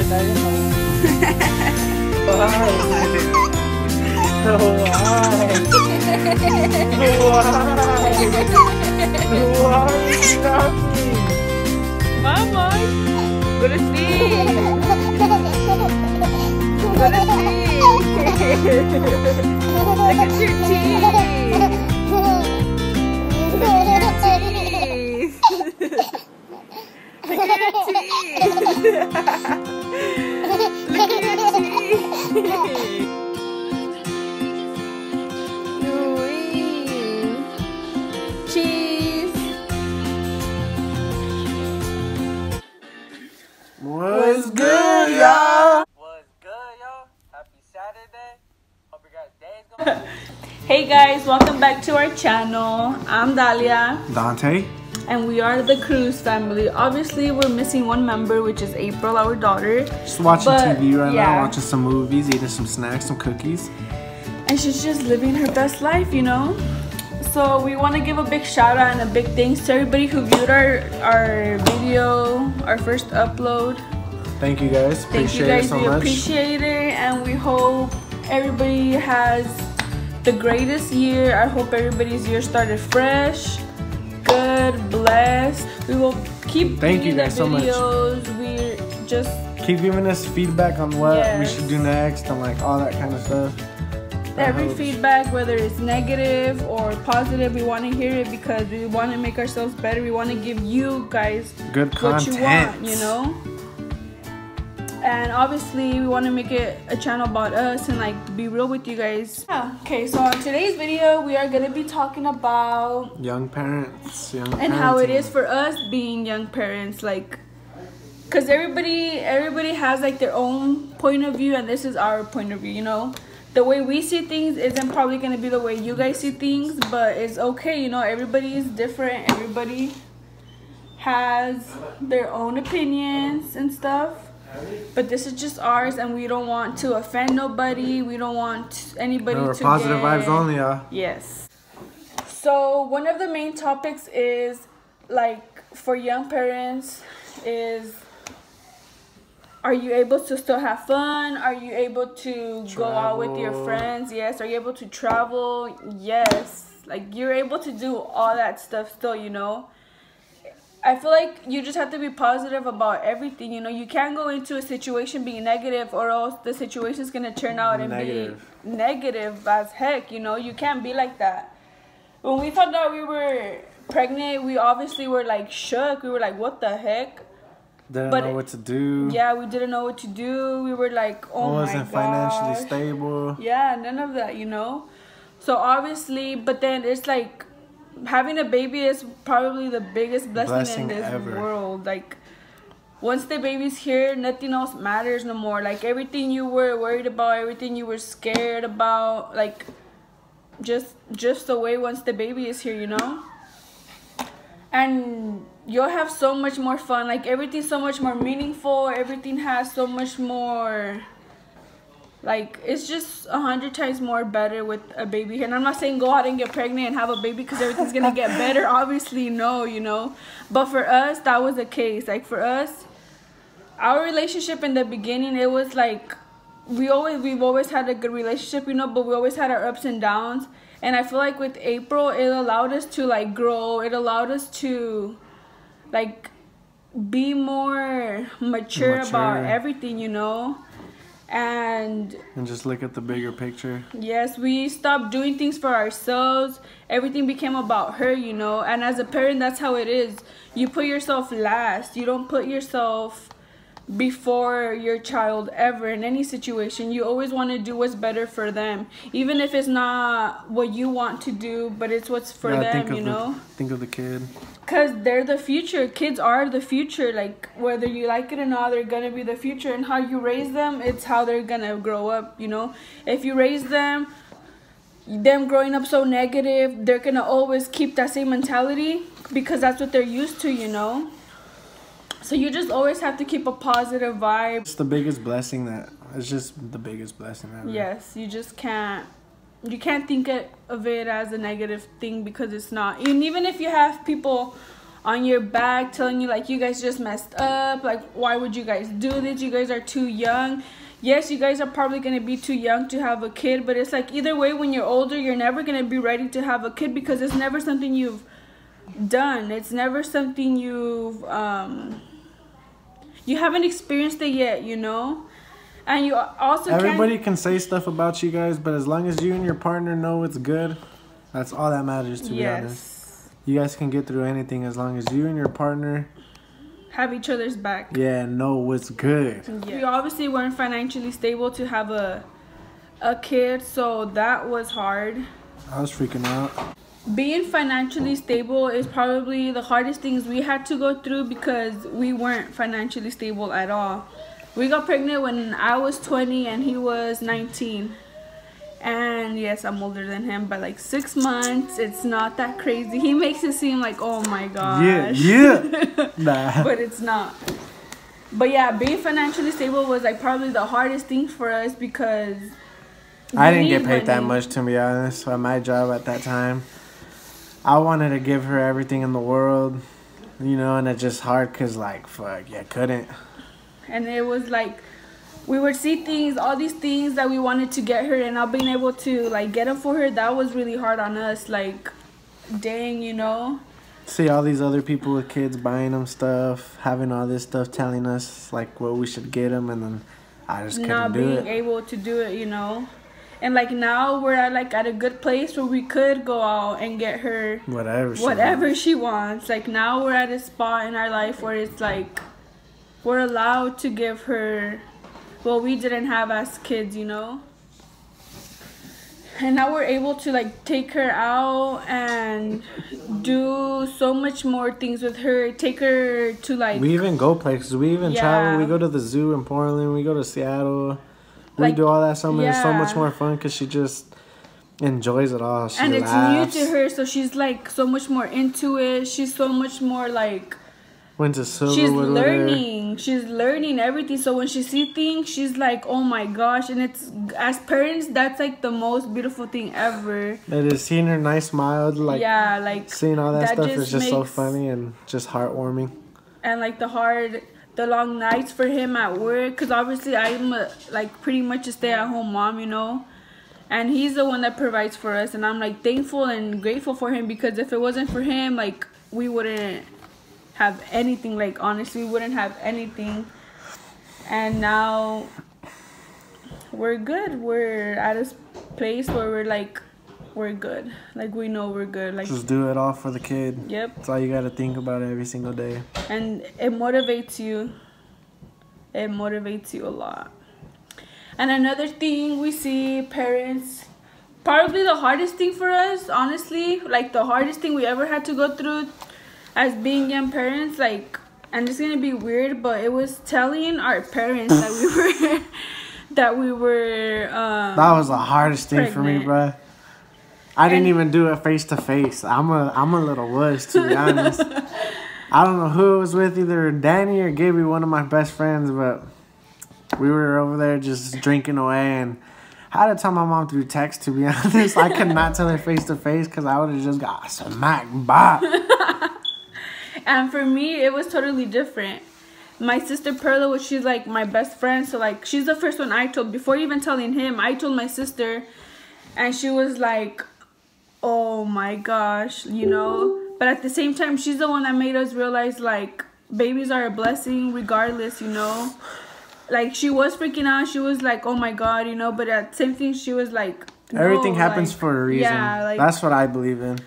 tayo na. Why? Why? Why? Mama, go to sleep. Go to sleep. Look at your teeth. Look at your teeth. Look at your teeth. Look at your teeth. Cheese. What's good, y'all? What's good, y'all? Happy Saturday. Hope your guys' day is going. Hey guys, welcome back to our channel. I'm Dalia. Dante. And we are the Cruz family. Obviously, we're missing one member, which is April, our daughter. Just watching TV right yeah. now, watching some movies, eating some snacks, some cookies. And she's just living her best life, you know? So we want to give a big shout out and a big thanks to everybody who viewed our video, our first upload. Thank you guys. Thank you guys. We appreciate it, and we hope everybody has the greatest year. I hope everybody's year started fresh, good, blessed. We will keep Thank you guys the videos. so much. We just keep giving us feedback on what yes. we should do next and like all that kind of stuff. Every feedback, whether it's negative or positive, we want to hear it because we want to make ourselves better. We want to give you guys good what content. You want, you know? And obviously, we want to make it a channel about us and like be real with you guys. Yeah. Okay, so on today's video, we are going to be talking about young parents, and how it is for us being young parents. Like, because everybody has like their own point of view, and this is our point of view, you know? The way we see things isn't probably going to be the way you guys see things, but it's okay, you know? Everybody is different. Everybody has their own opinions and stuff. But this is just ours, and we don't want to offend nobody. We don't want anybody to positive vibes only, y'all. Yes. So one of the main topics is, like, for young parents is, are you able to still have fun? Are you able to go out with your friends? Yes. Are you able to travel? Yes. Like, you're able to do all that stuff still, you know? I feel like you just have to be positive about everything, you know? You can't go into a situation being negative, or else the situation's going to turn out and be negative as heck, you know? You can't be like that. When we found out we were pregnant, we obviously were, like, shook. We were like, what the heck? Didn't know what to do. Yeah, we didn't know what to do. We were like, oh my god. Wasn't financially stable. Yeah, none of that, you know? So obviously, but then it's like, having a baby is probably the biggest blessing in this world. Like, once the baby's here, nothing else matters no more. Like, everything you were worried about, everything you were scared about, like, just away once the baby is here, you know? And you'll have so much more fun. Like, everything's so much more meaningful. Everything has so much more, like, it's just 100 times more better with a baby. And I'm not saying go out and get pregnant and have a baby because everything's gonna get better. Obviously, no, you know? But for us, that was the case. Like, for us, our relationship in the beginning, it was like, we've always had a good relationship, you know, but we always had our ups and downs. And I feel like with April, it allowed us to, like, grow. It allowed us to, like, be more mature about everything, you know? And just look at the bigger picture. Yes, we stopped doing things for ourselves. Everything became about her, you know? And as a parent, that's how it is. You put yourself last. You don't put yourself before your child ever in any situation. You always want to do what's better for them, even if it's not what you want to do, but it's what's for them, you know? Think of the kid, because they're the future. Kids are the future. Like, whether you like it or not, they're gonna be the future. And how you raise them, it's how they're gonna grow up, you know? If you raise them growing up so negative, they're gonna always keep that same mentality because that's what they're used to, you know? So you just always have to keep a positive vibe. It's the biggest blessing it's just the biggest blessing ever. Yes, you just can't think of it as a negative thing because it's not. And even if you have people on your back, telling you like you guys just messed up, like why would you guys do this, you guys are too young. Yes, you guys are probably going to be too young to have a kid, but it's like either way, when you're older, you're never going to be ready to have a kid because it's never something you've done. It's never something you haven't experienced it yet, you know. And you also everybody can say stuff about you guys, but as long as you and your partner know it's good, that's all that matters, to be honest. You guys can get through anything as long as you and your partner have each other's back. Yeah, know what's good. Yeah. We obviously weren't financially stable to have a kid, so that was hard. I was freaking out. Being financially stable is probably the hardest things we had to go through because we weren't financially stable at all. We got pregnant when I was 20 and he was 19. And yes, I'm older than him by like 6 months. It's not that crazy. He makes it seem like, oh my gosh. Yeah. Nah. But it's not. But yeah, being financially stable was like probably the hardest thing for us because I didn't get paid that much, to be honest, at my job at that time. I wanted to give her everything in the world, you know, and it's just hard because, like, fuck, yeah, couldn't. And it was like, we would see things, all these things that we wanted to get her, and not being able to, like, get them for her, that was really hard on us. Like, dang, you know? See all these other people with kids buying them stuff, having all this stuff telling us, like, what we should get them, and then I just couldn't do it. Not being able to do it, you know? And, like, now we're at a good place where we could go out and get her whatever she wants. Like, now we're at a spot in our life where it's, like, we're allowed to give her what we didn't have as kids, you know? And now we're able to, like, take her out and do so much more things with her. Take her to, like... We even go places. We even travel. We go to the zoo in Portland. We go to Seattle. We do all that stuff, and it's so much more fun because she just enjoys it all. She laughs. It's new to her, so she's, like, so much more into it. She's so much more, like... Went to Silverwood. She's learning everything. So when she sees things, she's like, oh my gosh. And it's, as parents, that's like the most beautiful thing ever. It is seeing her nice smile, like, yeah, like seeing all that stuff is just so funny and just heartwarming. And like the long nights for him at work, because obviously I'm like pretty much a stay-at-home mom, you know. And he's the one that provides for us, and I'm like thankful and grateful for him, because if it wasn't for him, like, we wouldn't have anything. Like, honestly, we wouldn't have anything. And now we're good. We're at a place where we're good. Like, we know we're good. Like, just do it all for the kid. Yep. That's all you gotta think about every single day. And it motivates you. It motivates you a lot. And another thing we see, parents, probably the hardest thing for us, honestly, like the hardest thing we ever had to go through as being young parents, like, and it's gonna be weird, but it was telling our parents that we were that was the hardest thing for me, bro. I didn't even do it face to face. I'm a little wuss, to be honest. I don't know who it was with, either Danny or Gaby, one of my best friends, but we were over there just drinking away, and I had to tell my mom through text, to be honest. I could not tell her face to face because I would have just got smacked by. And for me, it was totally different. My sister Perla, she's like my best friend, so like she's the first one I told. Before even telling him, I told my sister, and she was like, oh my gosh, you know. But at the same time, she's the one that made us realize, like, babies are a blessing regardless, you know. Like, she was freaking out. She was like, oh my god, you know. But at the same thing, she was like, no, everything happens for a reason. Yeah, like, that's what I believe in.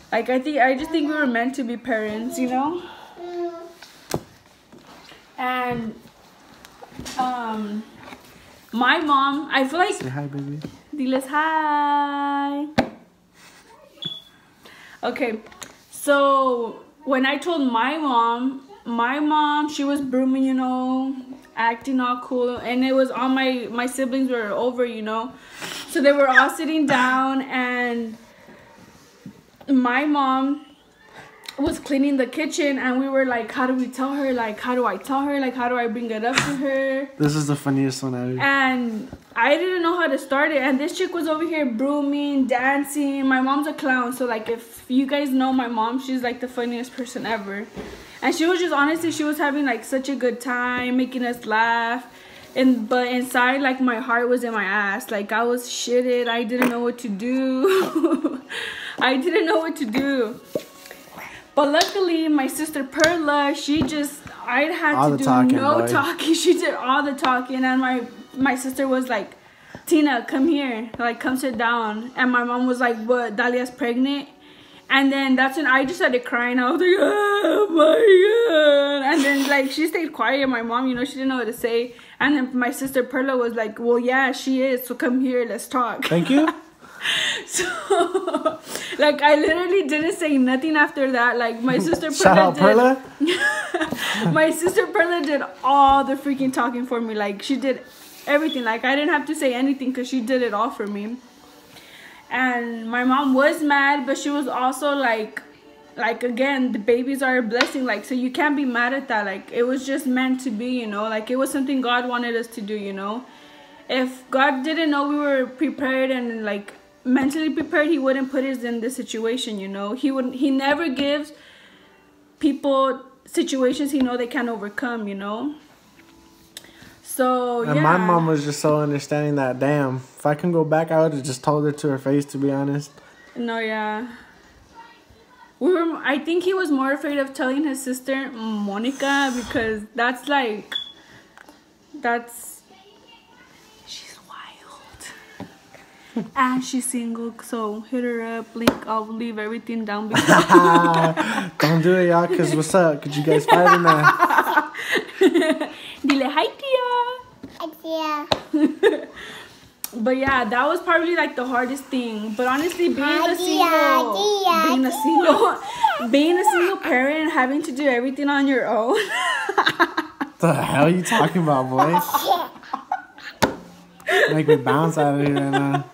Like, I just think we were meant to be parents, you know? And, my mom, I feel like... Say hi, baby. Diles hi. Okay, so when I told my mom, she was brooming, you know, acting all cool. And it was all my siblings were over, you know? So they were all sitting down, and... my mom was cleaning the kitchen, and we were like, how do we tell her? Like, how do I tell her? Like, how do I bring it up to her? This is the funniest one ever. And I didn't know how to start it. And this chick was over here brooming, dancing. My mom's a clown, so like if you guys know my mom, she's like the funniest person ever. And she was just, honestly, she was having like such a good time, making us laugh. But inside, like, my heart was in my ass. Like, I was shitted. I didn't know what to do. I didn't know what to do. But luckily, my sister Perla, I had to do no talking. She did all the talking. And my sister was like, Tina, come here. Like, come sit down. And my mom was like, what, Dalia's pregnant? And then that's when I just started crying. I was like, oh my God. And then, like, she stayed quiet. My mom, she didn't know what to say. And then my sister Perla was like, well, yeah, she is. So come here, let's talk. Thank you. So, like, I literally didn't say nothing after that. Like, my sister Perla Shout out Perla. My sister Perla did all the freaking talking for me. Like, she did everything. Like, I didn't have to say anything because she did it all for me. And my mom was mad, but she was also like again, the babies are a blessing. Like, so you can't be mad at that. Like, it was just meant to be, Like, it was something God wanted us to do, If God didn't know we were prepared and like mentally prepared, He wouldn't put us in this situation, He never gives people situations He know they can't overcome, So, yeah. And my mom was just so understanding that, damn, if I can go back, I would have just told her to her face, to be honest. No, yeah. I think he was more afraid of telling his sister, Monica, because she's wild. And she's single, so hit her up, link, I'll leave everything down below. Don't do it, y'all, because what's up? Could you guys fight in that? Dile hi, Tia. Hi, Tia. But yeah, that was probably like the hardest thing. But honestly, being a single parent, having to do everything on your own. The hell are you talking about, boy? Make me bounce out of here right now.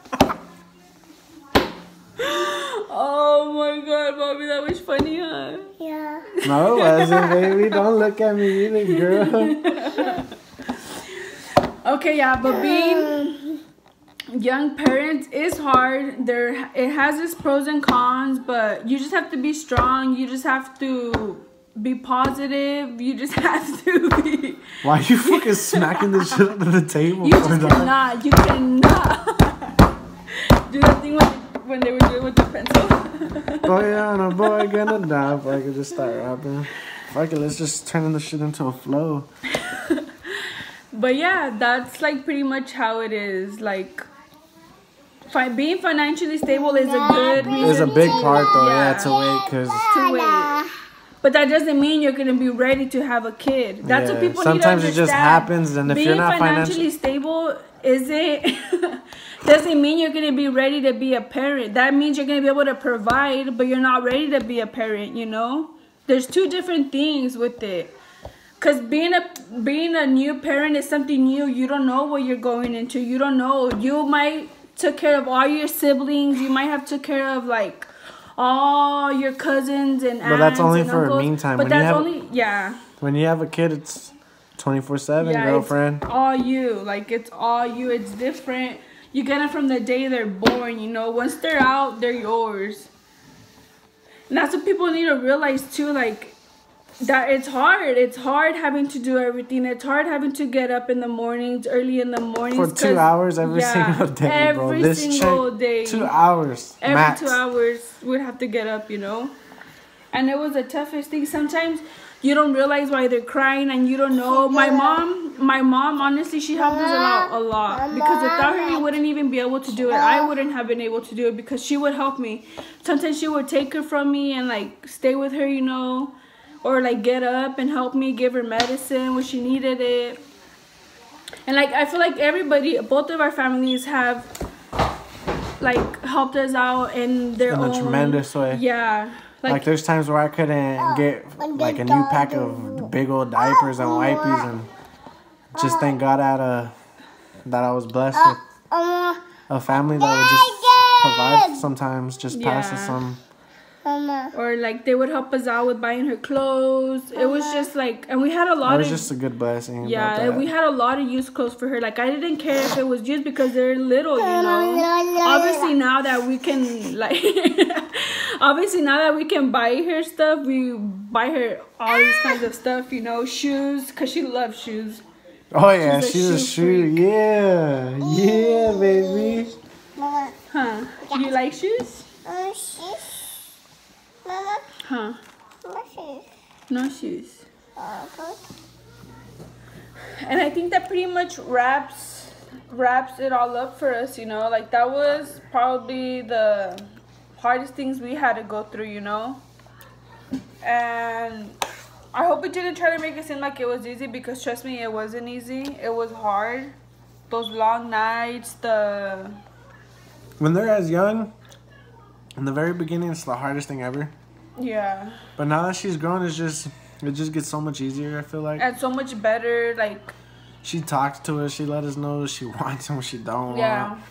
Oh my God, Bobby, that was funny, huh? Yeah. No, it wasn't, baby. Don't look at me either, girl. Okay, yeah, but being young parents is hard. It has its pros and cons, but you just have to be strong. You just have to be positive. You just have to be. Why are you fucking smacking this shit under the table? You cannot do that thing when they were doing with the pencil. Boy on a boy gonna die. If I could just start rapping. Fuck it, let's just turn this shit into a flow. But yeah, that's like pretty much how it is. Like, being financially stable is a good reason. It's a big part though, yeah, to wait, But that doesn't mean you're gonna be ready to have a kid. That's what people sometimes need to understand. It just happens, and if being you're not financially stable doesn't mean you're gonna be ready to be a parent. That means you're gonna be able to provide, but you're not ready to be a parent. There's two different things with it. Cause being a new parent is something new. You don't know what you're going into. You don't know. You might took care of all your siblings. You might have took care of like all your cousins and aunts. But that's only and for uncles. a meantime. But When you have a kid, it's 24/7, girlfriend. It's all you. Like, it's all you. It's different. You get it from the day they're born. Once they're out, they're yours. And that's what people need to realize too. Like, that it's hard. It's hard having to do everything. It's hard having to get up in the mornings, early in the mornings. For 2 hours every single day, bro. Every single day. 2 hours. Every max. 2 hours, we'd have to get up, And it was the toughest thing. Sometimes you don't realize why they're crying and you don't know. My mom, honestly, she helped us a lot. Because without her, you wouldn't even be able to do it. I wouldn't have been able to do it because she would help me. Sometimes she would take her from me and, like, stay with her, or like get up and help me, give her medicine when she needed it. And like, I feel like both of our families have like helped us out in their own. In a tremendous way. Yeah. Like there's times where I couldn't get like a new pack of big old diapers and wipes, and just thank God that I was blessed with a family that would just provide sometimes, just pass us some Or like they would help us out with buying her clothes. It was just like, and we had a lot of. It was just a good blessing. Yeah, and we had a lot of used clothes for her. Like I didn't care if it was used because they're little, you know. Obviously now that we can like, obviously now that we can buy her stuff, we buy her all these kinds of stuff, you know, shoes, cause she loves shoes. Oh yeah, she's a shoe. Yeah, yeah, baby. Huh? You like shoes? Huh? No shoes. And I think that pretty much wraps it all up for us, you know. Like that was probably the hardest things we had to go through, you know. And I hope it didn't try to make it seem like it was easy, because trust me, it wasn't easy. It was hard. Those long nights, when they're as young, in the very beginning, it's the hardest thing ever. Yeah. But now that she's grown, it just gets so much easier, I feel like. And so much better, like. She talks to us. She let us know what she wants and what she don't Yeah. want.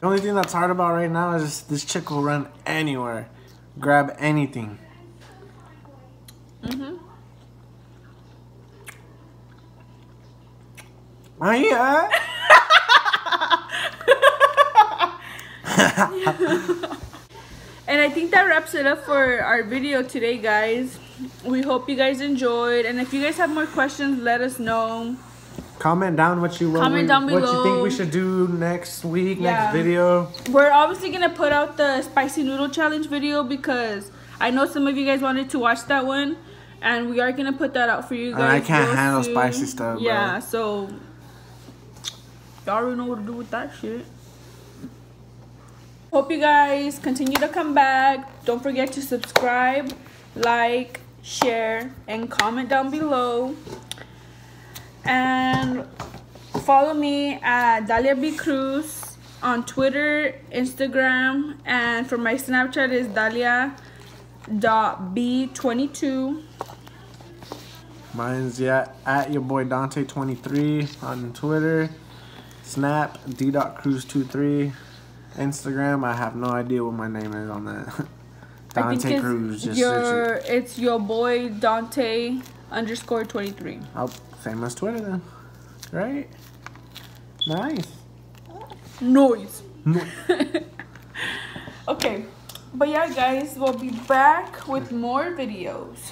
The only thing that's hard about right now is this chick will run anywhere. Grab anything. Oh, yeah. And I think that wraps it up for our video today, guys. We hope you guys enjoyed, and if you guys have more questions, let us know. Comment down what you think we should do next week, next video. We're obviously gonna put out the spicy noodle challenge video because I know some of you guys wanted to watch that one, and we are gonna put that out for you guys. And I can't handle spicy stuff. Yeah, bro. so y'all already know what to do with that shit. Hope you guys continue to come back. Don't forget to subscribe, like, share, and comment down below. And follow me at Dalia B. Cruz on Twitter, Instagram, and for my Snapchat is Dalia.b22. Mine's at your boy Dante23 on Twitter. Snap D.Cruz23. Instagram, I have no idea what my name is on that. Dante Cruz, just search it. It's your boy Dante_23. Oh, same as Twitter then. Right? Nice. Noise. Okay. But yeah, guys, we'll be back with more videos.